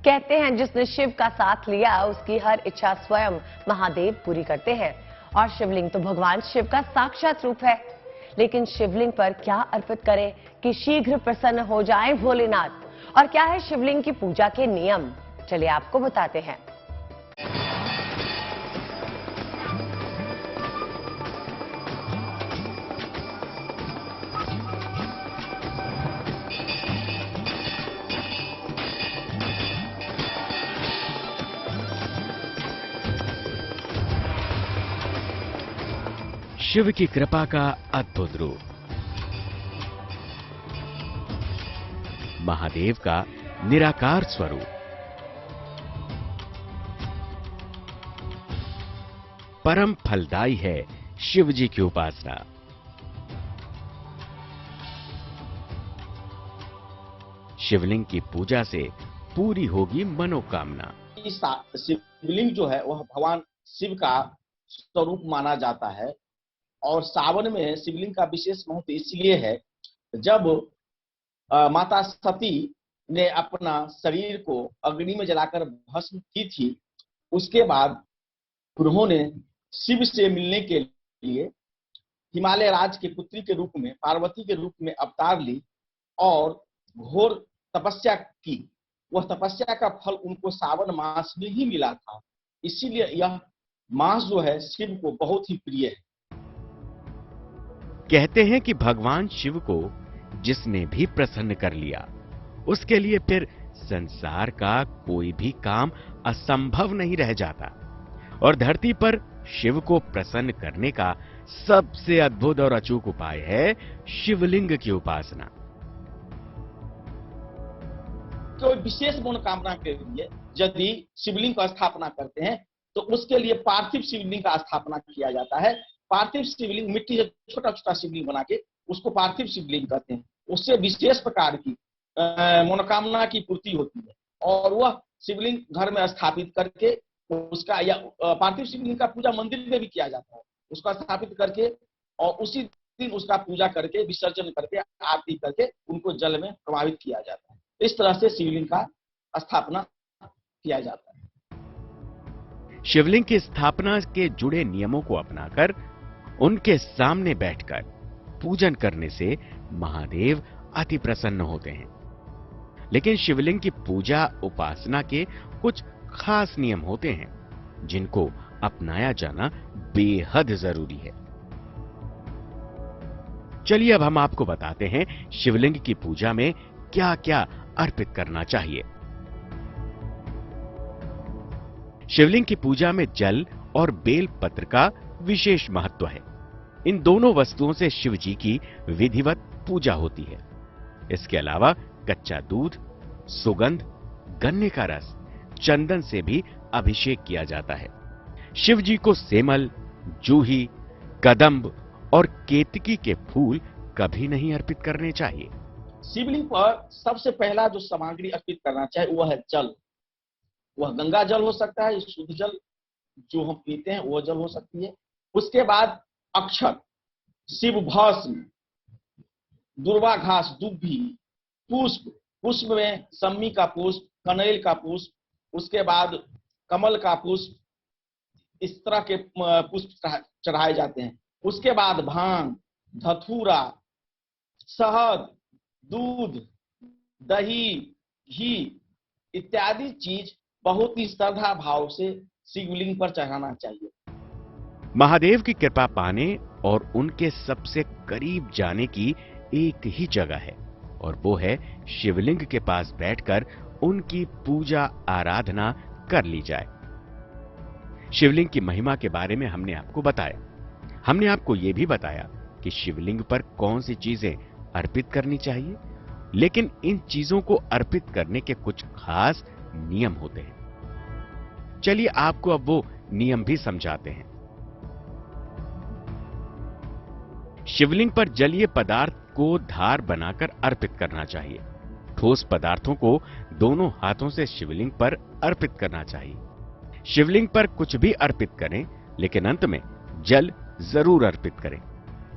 कहते हैं जिसने शिव का साथ लिया उसकी हर इच्छा स्वयं महादेव पूरी करते हैं। और शिवलिंग तो भगवान शिव का साक्षात रूप है। लेकिन शिवलिंग पर क्या अर्पित करें कि शीघ्र प्रसन्न हो जाएं भोलेनाथ? और क्या है शिवलिंग की पूजा के नियम? चलिए आपको बताते हैं। शिव की कृपा का अद्भुत रूप, महादेव का निराकार स्वरूप, परम फलदायी है शिव जी की उपासना। शिवलिंग की पूजा से पूरी होगी मनोकामना। शिवलिंग जो है वह भगवान शिव का स्वरूप माना जाता है। और सावन में शिवलिंग का विशेष महत्व इसलिए है, जब माता सती ने अपना शरीर को अग्नि में जलाकर भस्म की थी, उसके बाद उन्होंने शिव से मिलने के लिए हिमालय राज के पुत्री के रूप में, पार्वती के रूप में अवतार ली और घोर तपस्या की। वह तपस्या का फल उनको सावन मास में ही मिला था। इसीलिए यह मास जो है शिव को बहुत ही प्रिय है। कहते हैं कि भगवान शिव को जिसने भी प्रसन्न कर लिया, उसके लिए फिर संसार का कोई भी काम असंभव नहीं रह जाता। और धरती पर शिव को प्रसन्न करने का सबसे अद्भुत और अचूक उपाय है शिवलिंग की उपासना। कोई विशेष मनोकामना के लिए यदि शिवलिंग का स्थापना करते हैं तो उसके लिए पार्थिव शिवलिंग का स्थापना किया जाता है। पार्थिव शिवलिंग मिट्टी से छोटा छोटा शिवलिंग बना के उसको पार्थिव शिवलिंग कहते हैं। उससे विशेष प्रकार की मनोकामना की पूर्ति होती है। और वह शिवलिंग घर में स्थापित करके उसका या पार्थिव शिवलिंग का पूजा मंदिर में भी किया जाता है। उसका स्थापित करके और उसी दिन उसका पूजा करके, विसर्जन करके, आरती करके उनको जल में प्रवाहित किया जाता है। इस तरह से शिवलिंग का स्थापना किया जाता है। शिवलिंग की स्थापना के जुड़े नियमों को अपनाकर उनके सामने बैठकर पूजन करने से महादेव अति प्रसन्न होते हैं। लेकिन शिवलिंग की पूजा उपासना के कुछ खास नियम होते हैं जिनको अपनाया जाना बेहद जरूरी है। चलिए अब हम आपको बताते हैं शिवलिंग की पूजा में क्या क्या अर्पित करना चाहिए। शिवलिंग की पूजा में जल और बेल पत्र का विशेष महत्व है। इन दोनों वस्तुओं से शिव जी की विधिवत पूजा होती है। इसके अलावा कच्चा दूध, सुगंध, गन्ने का रस, चंदन से भी अभिषेक किया जाता है। शिव जी को सेमल, जूही, कदंब और केतकी के फूल कभी नहीं अर्पित करने चाहिए। शिवलिंग पर सबसे पहला जो सामग्री अर्पित करना चाहिए वह है जल। वह गंगा जल हो सकता है, शुद्ध जल जो हम पीते हैं वह जल हो सकती है। उसके बाद अक्षत, शिव भस्म, दुर्वा घास, दुब्बी, पुष्प, पुष्प में सम्मी का पुष्प, कनैल का पुष्प, उसके बाद कमल का पुष्प, इस तरह के पुष्प चढ़ाए जाते हैं। उसके बाद भांग, धतूरा, शहद, दूध, दही, घी इत्यादि चीज बहुत ही श्रद्धा भाव से शिवलिंग पर चढ़ाना चाहिए। महादेव की कृपा पाने और उनके सबसे करीब जाने की एक ही जगह है और वो है शिवलिंग के पास बैठकर उनकी पूजा आराधना कर ली जाए। शिवलिंग की महिमा के बारे में हमने आपको बताया। हमने आपको यह भी बताया कि शिवलिंग पर कौन सी चीजें अर्पित करनी चाहिए। लेकिन इन चीजों को अर्पित करने के कुछ खास नियम होते हैं। चलिए आपको अब वो नियम भी समझाते हैं। शिवलिंग पर जलीय पदार्थ को धार बनाकर अर्पित करना चाहिए। ठोस पदार्थों को दोनों हाथों से शिवलिंग पर अर्पित करना चाहिए। शिवलिंग पर कुछ भी अर्पित करें, लेकिन अंत में जल जरूर अर्पित करें।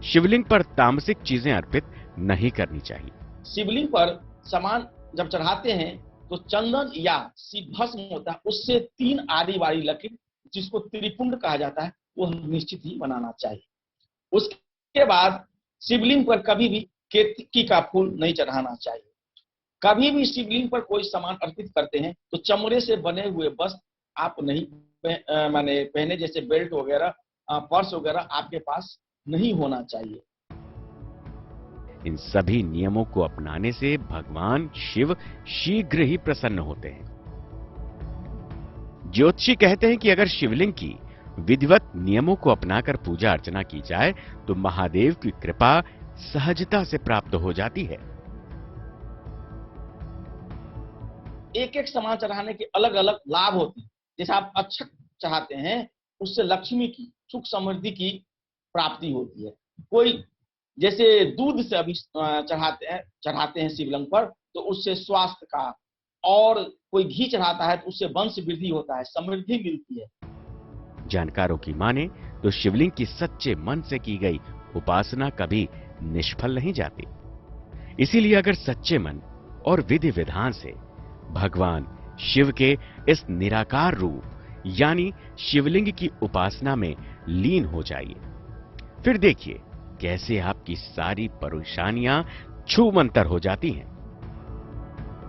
शिवलिंग पर तामसिक चीजें अर्पित नहीं करनी चाहिए। शिवलिंग पर सामान जब चढ़ाते हैं तो चंदन या भस्म होता है, उससे 3 आरी वाली लकीर, जिसको त्रिपुंड कहा जाता है, वो निश्चित ही बनाना चाहिए। उसके बाद शिवलिंग पर कभी भी केतकी का फूल नहीं चढ़ाना चाहिए। कभी भी शिवलिंग पर कोई सामान अर्पित करते हैं तो चमड़े से बने हुए वस्त्र आप नहीं माने पहने, जैसे बेल्ट वगैरह, पर्स वगैरह आपके पास नहीं होना चाहिए। इन सभी नियमों को अपनाने से भगवान शिव शीघ्र ही प्रसन्न होते हैं। ज्योतिषी कहते हैं कि अगर शिवलिंग की विधिवत नियमों को अपनाकर पूजा अर्चना की जाए तो महादेव की कृपा सहजता से प्राप्त हो जाती है। एक एक सामान चढ़ाने के अलग अलग लाभ होते हैं। जैसे आप अक्षत चाहते हैं, उससे लक्ष्मी की, सुख समृद्धि की प्राप्ति होती है। कोई जैसे दूध से अभी चढ़ाते हैं शिवलिंग पर, तो उससे स्वास्थ्य का, और कोई घी चढ़ाता है तो उससे वंश वृद्धि होता है, समृद्धि मिलती है। जानकारों की माने तो शिवलिंग की सच्चे मन से की गई उपासना कभी निष्फल नहीं जाती। इसीलिए अगर सच्चे मन और विधि विधान से भगवान शिव के इस निराकार रूप यानी शिवलिंग की उपासना में लीन हो जाइए, फिर देखिए कैसे आपकी सारी परेशानियां छूमंतर हो जाती हैं।